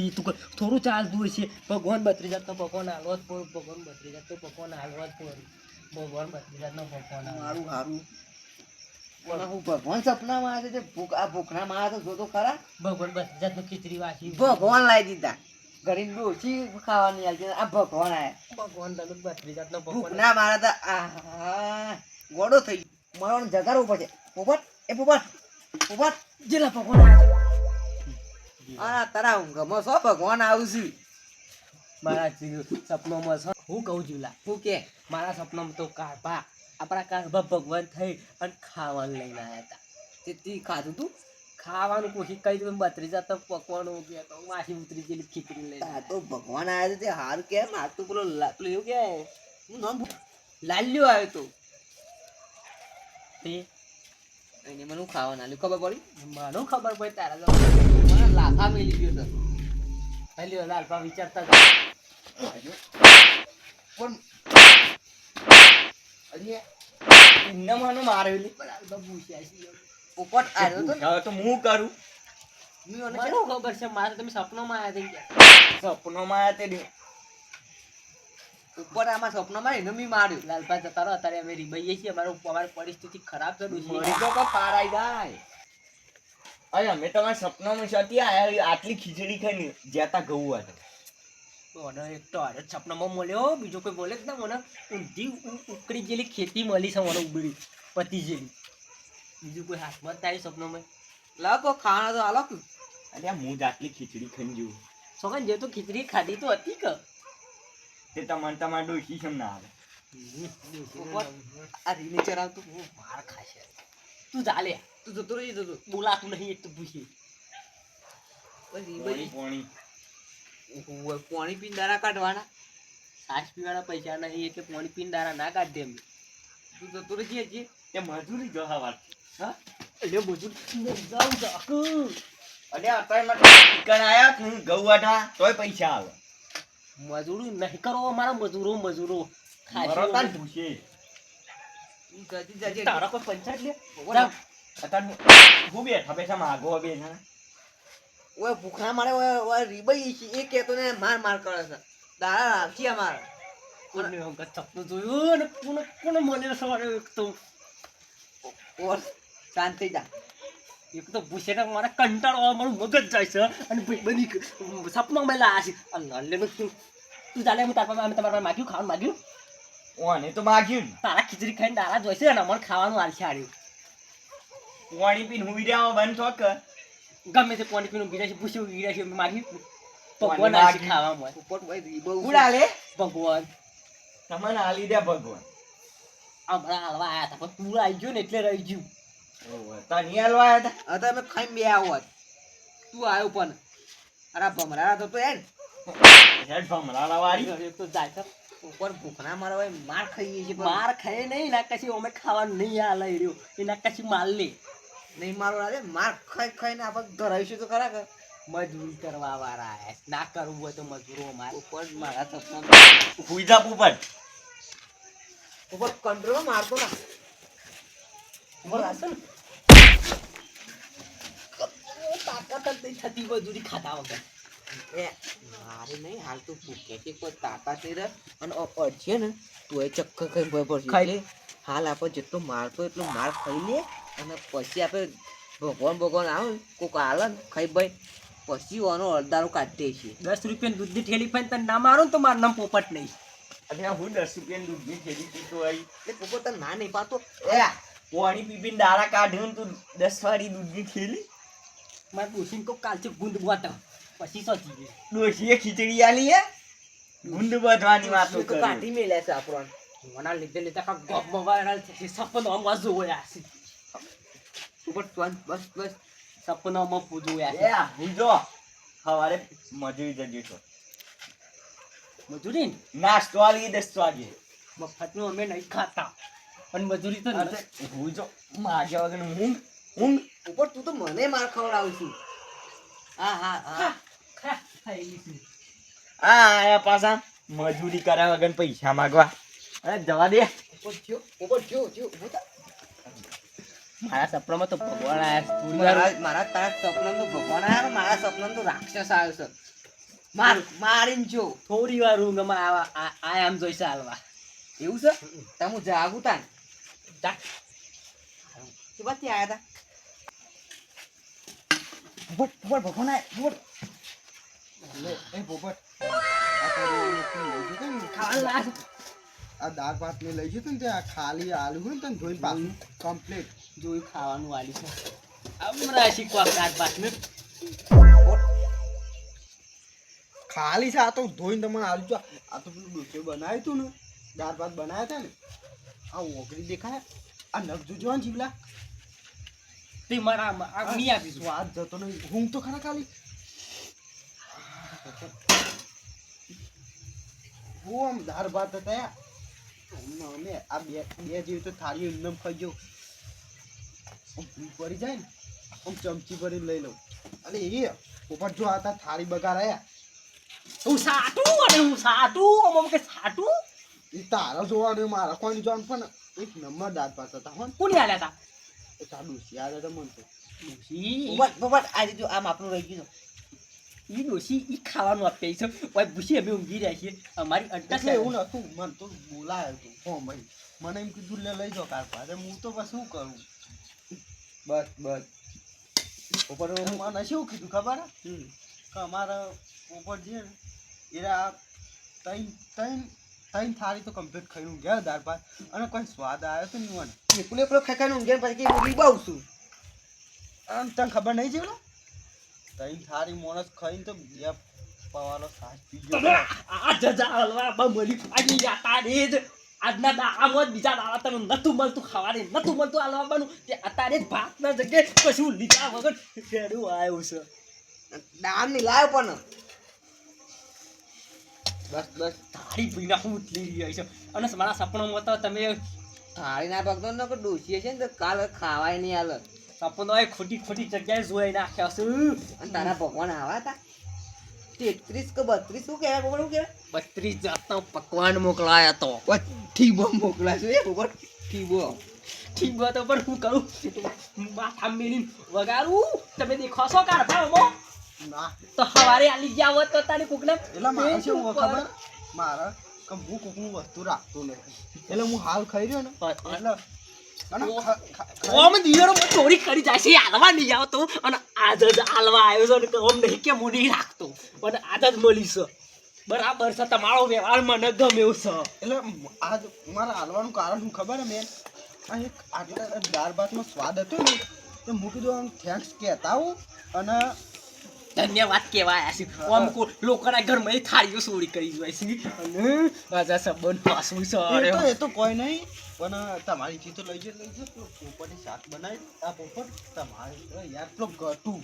ઈ તું થોડું ચાલતું હશે ભગવાન 32 જાતનો ભગવાન આલવો જ પડે ભગવાન 32 જાતનો ભગવાન આલવો જ પડે ભગવાન 32 જાતનો ભગવાન મારું હારું હું ભગવાન સપનામાં આવે છે આ ભૂખના મારા તો જોતો ખરા ભગવાન 32 જાતનો ખીચડી વાસી ભગવાન લાવી દીધા ગરીબ ડોસી ખાવાની આવી આ ભગવાન આયા ભગવાન તમે 32 જાતનો ભગવાન ભૂખના મારા તો આ ગોડો થઈ મારો જગાડવું પડશે પોપટ એ પોપટ પોપટ જેલા ભગવાન આવ્યા આ તારા ઊંઘમાં સો ભગવાન આવશે મારા સપનોમાં છે હું કહું જુલા હું કે મારા સપનામાં તો કારભા આપણા કારભા ભગવાન થઈ અને ખાવાનું લઈને આવ્યા હતા તેથી ખાધું તું ખાવાનું કોશિશ કરી તો 32 જાતનો પકવાનો ગયા તો માસી ઉતરી ગયેલી ખીચડી લઈને આ તો ભગવાન આવ્યા છે તે હાર કેમ આ તો પેલો પેલું એવું કે હું નામ લાલ્યો આવ્યો તો તે એને મને ખાવાનું આલ્યું ખબર પડી મને ખબર પડી તારા મને લાફા મેલી ગયો તો પહેલી લાલપા વિચારતા હતા પણ અરે ઇન્નામાંનો મારેલી બરાબર પૂછ્યા છે પોપટ આવ્યો તો હવે તો હું કરું મને ખબર છે મારે તમે સપનામાં આવ્યા હતા સપનોમાં આયા તે ઉપર આમાં સપનામાં એને મી માર્યું લાલપા જતા રહો અત્યારે અમે રીબાઈએ છીએ અમારી પરિસ્થિતિ ખરાબ છે મરી તો કો પારાઈ જાય અરે અમે તમારા સપનામાં સતી આયા આટલી ખીચડી ખાઈને જેતા ઘઉં હતા મને એક તો હારે સપનામાં મળ્યો બીજો કોઈ બોલે જ ના મને ઊંધી ઉકળી જેલી ખેતી મળી છે મને ઉબડી પતી જેલી બીજું કોઈ હાથમાં જ તારી સપનામાં લાગો ખાણા તો આલો અરે હું જ આટલી ખીચડી ખાઈને જેવું સોગન જે તો ખીચડી ખાધી તો હતી કે તે તમારા ડોશી કેમ ના આવે આ રીને ચરાવતું માર ખાશે તું ચાલે તું જતો રહી જતો બોલાતું નહીં એક તો પૂછી પાણી પાણી પાણી પીને દારા કાઢવાના સાસ પીવાના પૈસા નહીં એટલે પાણી પીને દારા ના કાઢ દે એમ તું જતો રહી છે તે મજૂરી જો હવાર હા એટલે બધું જાઉં જાકુ અરે અત્યારે માટે ચિકન આયા હું ઘઉં વાટા તોય પૈસા આવે મજૂરી નહીં કરો અમારા મજૂરો મરો ખાસી તાર પૂછે તારા કોઈ પંચાયત લે અત્યારે હું બેઠા બેઠા માગો બેઠા ઓય ભૂખના મારે ઓય રીબાઈ છે એ કેતો ને માર કરે છે દાડા રાખી અમાર કોને હંગત સપનું જોયું ને કોને મને સવારે એક તો ઓર શાંત થઈ જા એક તો ભૂસેને મારા કંટાળો આવે મારું મગજ જાય છે અને બની સપનામાં લાયા છે અલ્લે તું ચાલે હું તારા અમે તમારા માગ્યું ખાવાનું માગ્યું ઓને તો માગ્યું ને તારા ખીચડી ખાઈને દારા જોઈશે ને અમારે ખાવાનું આલશે આડ્યું પાણી પીને હું વિડિયા બંધ થોક ગમે તે પાણી પીનું ગીરા છે પૂછ્યું ગીરા છે માગ્યું ભગવાન પાણી આલશે માગ્યું. ખાવામાં ઉપર ભાઈ રીબો ઉડા લે ભગવાન તમને આલી દે ભગવાન હમણાં હાલવા આવ્યા હતા પણ તું આવી ગયો ને એટલે રહી ગયું તને હાલવા આયા હતા હવે તમે ખાઈ બે આવો તું આવ્યો પણ અરે ભમરા તો યાર હેડ ભમરાળા વાળી એક તો જાય છે ઉપર ભૂખના મારા ભાઈ માર ખાઈએ છે માર ખાય નહીં ના કશી અમે ખાવાનું નહીં આ લઈ રહ્યો એના કશી માલ લે નહીં મારો અરે માર ખાઈને આપણે ધરાવીશું તો ખરા કે મજૂરી કરવા વાળા આયા છે. ના કરવું હોય તો મજૂરો અમારે ઉપર મારા સપના હુઈ જા ઉપર ઉપર કંટ્રોલ મારતો ના ઉપર આવશે ને તાકાત જ નહીં થતી મજૂરી ખાતા વગર એ મારે નહીં હાલ તો ભૂખે છે કોઈ તાકાત નહીં રહે અને અડશે ને તું એ ચક્કર ખાઈ પડશે ખાઈ લે. હાલ આપણે જેટલો મારતો એટલો માર ખાઈ લે અને પછી આપણે ભગવાન આવે કોક હાલ ને ખાઈ ભાઈ પછી આનો અડધારો કાઢીએ છીએ 10 રૂપિયાની દૂધની થેલી ફાઈને તને ના મારો ને તો મારું નામ પોપટ નહીં અને હું 10 રૂપિયાની દૂધની થેલી પીતો આવી એટલે પોપટ તને ના નહીં પાડતો એ પાણી પીપીને દાડા કાઢ્યું તું 10 વાળી દૂધની થેલી મારે પૂછીને કહું કાલથી ગુંદ વાતા પછી સોચી ગઈ ડોશીએ ખીચડી આલી હે ગુંદ બધવાની વાતો તો કરે કાઢી મેલ્યા છે આપણને મને લીધે લીધે કાંક ગોપમાં વાયરલ છે સપનામાં જોયા છે ઉપર બસ બસ સપનામાં જોયા છે એ હુજો સવારે મજૂરી જજો છો મજૂરી ને નાસ્તો આલી 10 વાગે મફતનું અમે નહીં ખાતા પણ મજૂરી તો અરે હુજો માગ્યા વગર ઊંઘ ઉપર તું તો મને માર ખવડાવશું હા હા હા આયા પાછા મજૂરી કર્યા વગર પૈસા માંગવા અરે જવા દે ઉપર થયો ઉભો થા. મારા સપનામાં તો ભગવાન આયા મારા તારા સપનામાં તો ભગવાન આવ્યા ને મારા સપનામાં તો રાક્ષસ આવ્યો છે મારીને જો થોડી વાર ઊંઘમાં આમ જોઈશે હાલવા એવું છે તમે હું જાગું તાન જા. કે બાથી આયા તા પોપટ ભગવાન આય પોપટ લે એ પોપટ આ તારી લઈ જતો ને ખાવા આ દાળ ભાત ને લઈ જતો ને ત્યાં ખાલી આલુ હોય ને તને ધોઈને પાછું કમ્પ્લીટ જોઈ ખાવાનું વાલી છે હમણાં શીખવા દાળ ભાત ને ખાલી છે આ તો ધોઈને તમને આલુ છો આ તો પેલું ડોસે બનાવ્યું હતું ને દાળ ભાત બનાવ્યા હતા ને આ ઓગળી દેખાય આ નખ જોજો ને જીવલા તે મારા આ નહીં આપીશું સ્વાદ જતો નહીં હું તો ખરા ખાલી હું આમ દાળ ભાત હતા અમે આ બે જેવી તો થાળી એકદમ ખાઈ ગયો આમ ભૂખ પડી જાય ને આમ ચમચી ભરીને લઈ લઉં અને એ પોપટ જો આ થાળી બગાડ્યા હું સાટું અમમ કે સાટું એ તારા જોવાનું મારા કોઈ જોવાનું પણ એક નંબર દાળ ભાત હતા હો કોની આલ્યા તા એ તારું યાદ હતા મને તો પોપટ આજે જો આમ આપણું રહી ગયું ઈ ડોશી ઈ ખાવાનું આપે છે ઓય ભૂસી અમે ઊંઘી રહ્યા છીએ અમારી અડ્ડા એટલે એવું નતું મને તો બોલાયો હતું હો ભાઈ મને એમ કીધું લે લઈ જાઓ કાર પાસે હું તો બસ શું કરું બસ બસ ઉપર મને શું કીધું ખબર હે કે અમારા ઉપર જે ને એરા ત્રણ થાળી તો કમ્પ્લીટ ખાઈને ગયા દાળ ભાત અને કોઈ સ્વાદ આવ્યો તો નહીં મને એકલો એકલો ખાઈને ઊંઘે પછી કે હું લીબાવું છું આમ તને ખબર નહીં જેવલો ત્રણ થાળી મોણસ ખાઈને તો બે પવાલો સાસ પી ગયો આ જજા હલવા બમલી ખાઈ જાતા રે જ આજના દામો બીજા દાડા તને નતું મળતું ખાવાને નતું મળતું હલવાનું તે અત્યારે જ ભાત ના જગ્યાએ કશું લીધા વગર કેડું આવ્યું છે દાન ની લાયો પણ બસ તારી બીના હું ઉતલી રહી છે અને મારા સપનામાં તો તમે થાળી ના પગતો ન ડોસી છે ને તો કાલ ખાવાય નહીં હાલ સપનો એ ખોટી જગ્યાએ જોઈ નાખ્યા છે અને તારા ભગવાન આવા હતા 33 કે 32 શું કહેવાય પોપટ શું કહેવાય 32 જાતનો પકવાન મોકલાયા તો ઠીબો મોકલાશું એ પોપટ ઠીબો ઠીક તો પણ હું કરું માથા મેલીને વગાડું તમે દેખો છો કારભામો ના તો હવારે આલી ગયા હોત તો તારી કોકને એટલે મારે શું ખબર મારા કે હું કોકનું વસ્તુ રાખતો નહીં એટલે હું હાલ ખાઈ રહ્યો ને એટલે અને ઓમ દિયરો ચોરી કરી જાય છે હાલવા નહીં આવતો અને આજ જ હાલવા આવ્યો છે ને ઓમ નહીં કે હું નહીં રાખતો પણ આજ જ મળીશ બરાબર છે તમારો વ્યવહાર મને ગમ્યો છે એટલે આજ મારા હાલવાનું કારણ શું ખબર હે મેન આ એક આટલા દાળ ભાતનો સ્વાદ હતો ને તો હું કીધું આમ થેન્ક્સ કહેતા હું અને ધન્યવાદ કહેવાય છે ઓમ લોકોના ઘરમાં થાળીઓ ચોરી કરી જાય છે અને આજા સંબંધ પાછું છે એ તો કોઈ નહીં પણ તમારી ચીજ તો લઈ જજો પોપટની શાક બનાવી આ પોપટ તમારે યાર પેલો ગટું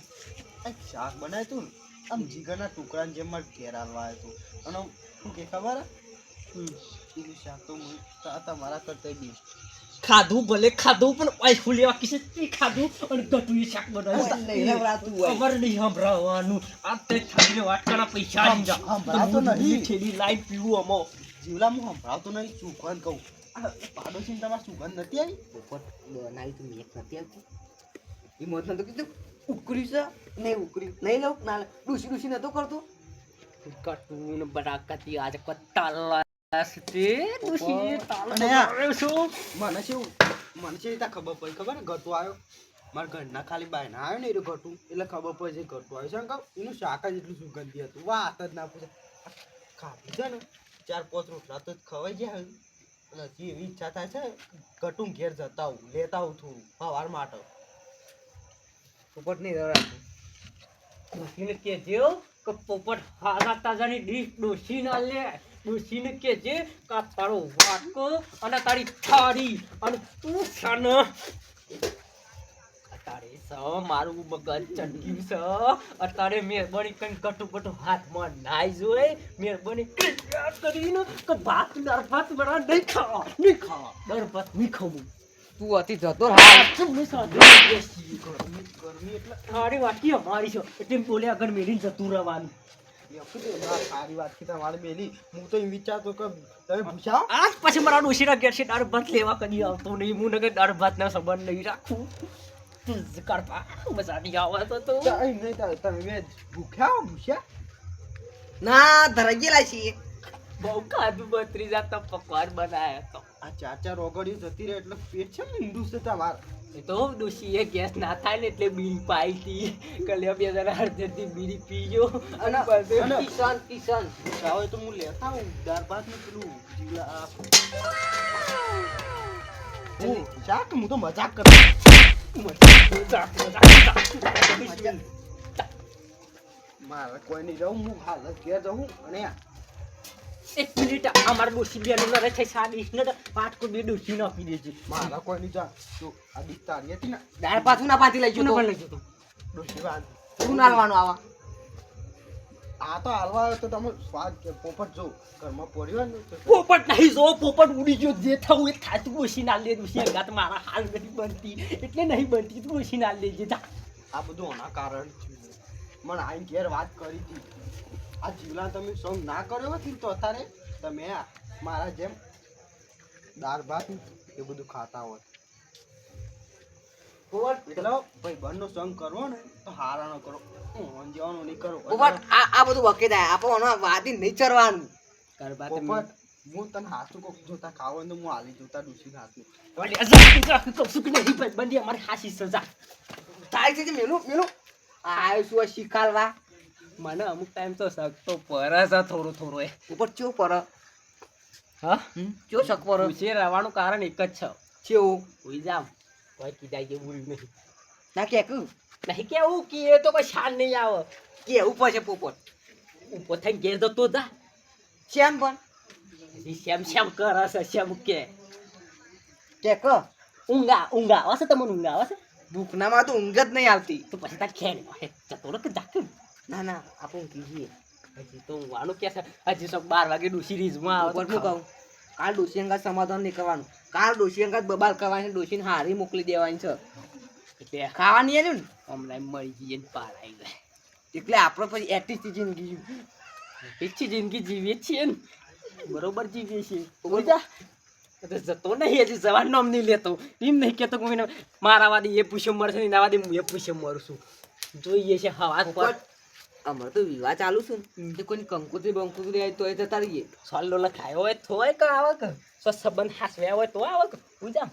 એક શાક બનાવ્યું હતું ને આમ જીગરના ટુકડાને જેમ મારે ઘેર હાલવા આવ્યો હતું અને શું કે ખબર એનું શાક તો તમારા કરતા બેસ્ટ ખાધું ભલે ખાધું પણ પૈસું લેવા કિસે તે ખાધું અને ગટુએ શાક બનાવ્યું ખબર નહીં સંભળાવવાનું આ તે થાળીને વાટકાના પૈસા આવી જા સંભળાતો નહીં. ઠેલી લાઈન પીવું અમો જીવલા હું સંભળાવતો નહીં સુગંધ કહું આ પાડોશીને તમારે સુગંધ નથી આવી પોપટ બનાવી તો મેક નથી આવતી એ મોત નતો કીધું ઉકર્યું છે નહીં ઉકર્યું નહીં લઉં ના ડૂસી નતો કરતો ગટુને બરાકતી આજે કત્તા તે દુશી તાલ અને આ- શું મને શું રીતે ખબર પડી ખબર ને ઘટું આવ્યો મારા ઘરના ખાલી બાયના આવ્યો ને એ ઘટું એટલે ખબર પડે છે ઘટું આવ્યું છે ને કહું એનું શાક જ એટલું સુગંધી હતું વાત જ ના પૂછે ખાધું છે ને 4-5 રોટલા તો ખવાઈ ગયા એટલે હજી એવી ઈચ્છા થાય છે ઘટું ઘેર જતા આવું લેતા આવું થોડું સવાર માટે પોપટ નહીં રડાતું ડોશીને કહેજો કે પોપટ હારા તાજાની ડીશ ડોશી ના લે ડોશીને કહેજે કે આ તારો વાટકો અને તારી થાળી અને તું છાન તારે સ મારું મગજ ચટક્યું છે અત્યારે મહેરબાની કરીને કટુ હાથમાં નાઈ જોઈ મહેરબાની કરીને કે ભાત દાળ ભાત બરા નહીં ખાવા દાળ ભાત નહીં ખાવું તું હતી જતો હાલ ગરમી એટલે થાળી વાટકી અમારી છે એટલે બોલે આગળ મેળીને જતું રહેવાનું સારી વાત છે તમારે બેલી હું તો એમ વિચારતો કે તમે પૂછાવો આજ પછી મારા ડોશીના ઘેર છે દાળ ભાત લેવા કદી આવતો નહીં હું નગર દાળ ભાતના સંબંધ નહીં રાખું કરવા મજા નહીં આવે તો નહીં તમે ભૂખ્યા ના ધરાઈ ગયેલા છીએ. બહુ ખાધું બત્રી જાતનો પકવાન બનાવ્યો તો. આ ચાર ઓગળ્યું જતી રહે એટલે પેટ છે ને ઊંડું છે તમારે. એ તો ડોશીએ ગેસ ના થાય ને એટલે બીડી પાઈ હતી. કલ્યા 2018 થી બીડી પીજો અને બધે અને કિશન કિશન ચાવે તો હું લેતા આવું દાળ ભાત ને પેલું શાક હું તો મજાક કરું. મારે કોઈ નહીં જવું હું હાલ જ ઘેર જવું અને એક મિનિટ અમારા ડોશી બેનો ન રહે સાડી ને પાટકો બે ડોશી નાખી દેજે. મારા કોઈ નહીં જા જો આ દીક તારી હતી ને દાળ પાછું ના પાછી લઈ તું જતો પણ લઈ જતો. ડોશી વાત શું નાલવાનું આવા આ તો હાલવા આવ્યો તો તમે સ્વાદ કે પોપટ જો ઘરમાં પડ્યો હોય ને તો પોપટ નહીં જો પોપટ ઉડી ગયો જે થવું એ થાય. તું ડોશી ના લે ડોશી અંગાત મારા હાલ નથી બનતી એટલે નહીં બનતી. તું ડોશી ના લેજે જા. આ બધું આના કારણ છે. મને આઈ ઘેર વાત કરી હતી આ જીવલા તમે સોંગ ના કર્યો હોત ને તો અત્યારે તમે મારા જેમ દાળ ભાત એ બધું ખાતા હોત. એટલે ભાઈ બંધનો સોંગ કરવો ને તો હારાનો કરો જવાનું નહીં કરો. પોપટ આ બધું વકે જાય આપણો વાદી નહીં ચરવાનું. કરવા પોપટ હું તને હાથું કોક જોતા ખાવો ને તો હું હાલી જોતા ડૂસી હાથનું બંધી અમારી હાસી સજા. થાય છે મેલું મેલું આ શું શીખાલવા મને અમુક ટાઈમ તો શક તો પરસ થોડો થોડો એ. ઉપર ચો પર હા ચો શક પર પૂછે રહેવાનું કારણ એક જ છે. ચેવું હોઈ જામ કોઈ કીધા જેવું નહીં. ના કે કું નહીં કેવું કે એ તો કોઈ શાન નહીં આવે. કે ઉપર છે પોપટ ઉપર થઈને ઘેર જતો જા. શ્યામ પણ હજી શ્યામ શ્યામ કરે છે શ્યામ કે કે ક ઊંઘા ઊંઘા આવે છે તમને ઊંઘા આવે છે. ભૂખનામાં તો ઊંઘ જ નહીં આવતી. તો પછી તાર ખેર જતો રહે કે જાકે. ના ના આપણે કીજીએ હજી તો ઊંઘવાનું કે છે. હજી તો 12 વાગે ડૂસી રીઝમાં આવે ઉપર શું કહું કાલ ડોશી અંગાત સમાધાન નહીં કરવાનું. કાલ ડોશી અંગાત બબાલ કરવાની ડોશીને હારી મોકલી દેવાની છે. એટલે ખાવાની આવ્યું ને હમણાં મળી જઈએ ને પાર આવી જાય. એટલે આપણે પછી એટીસી જિંદગી ઈચ્છી જિંદગી જીવીએ જ છીએ ને બરોબર જીવીએ છીએ. બોલતા તો જતો નહીં હજી જવાનું નામ નહીં લેતો. એમ નહીં કહેતો કોઈને મારા વાદી એ પૂછે મરશે ને એના વાદી હું એ પૂછે મરું છું. જોઈએ છે હવા પર અમારે તો વિવાહ ચાલુ છે ને કોઈની કંકોત્રી બંકોત્રી આવી તો એ જતા રહીએ. સોલ્લો લખાયો હોય તોય કે આવે કે સંબંધ હાસવ્યા હોય તો આવે કે હું જામ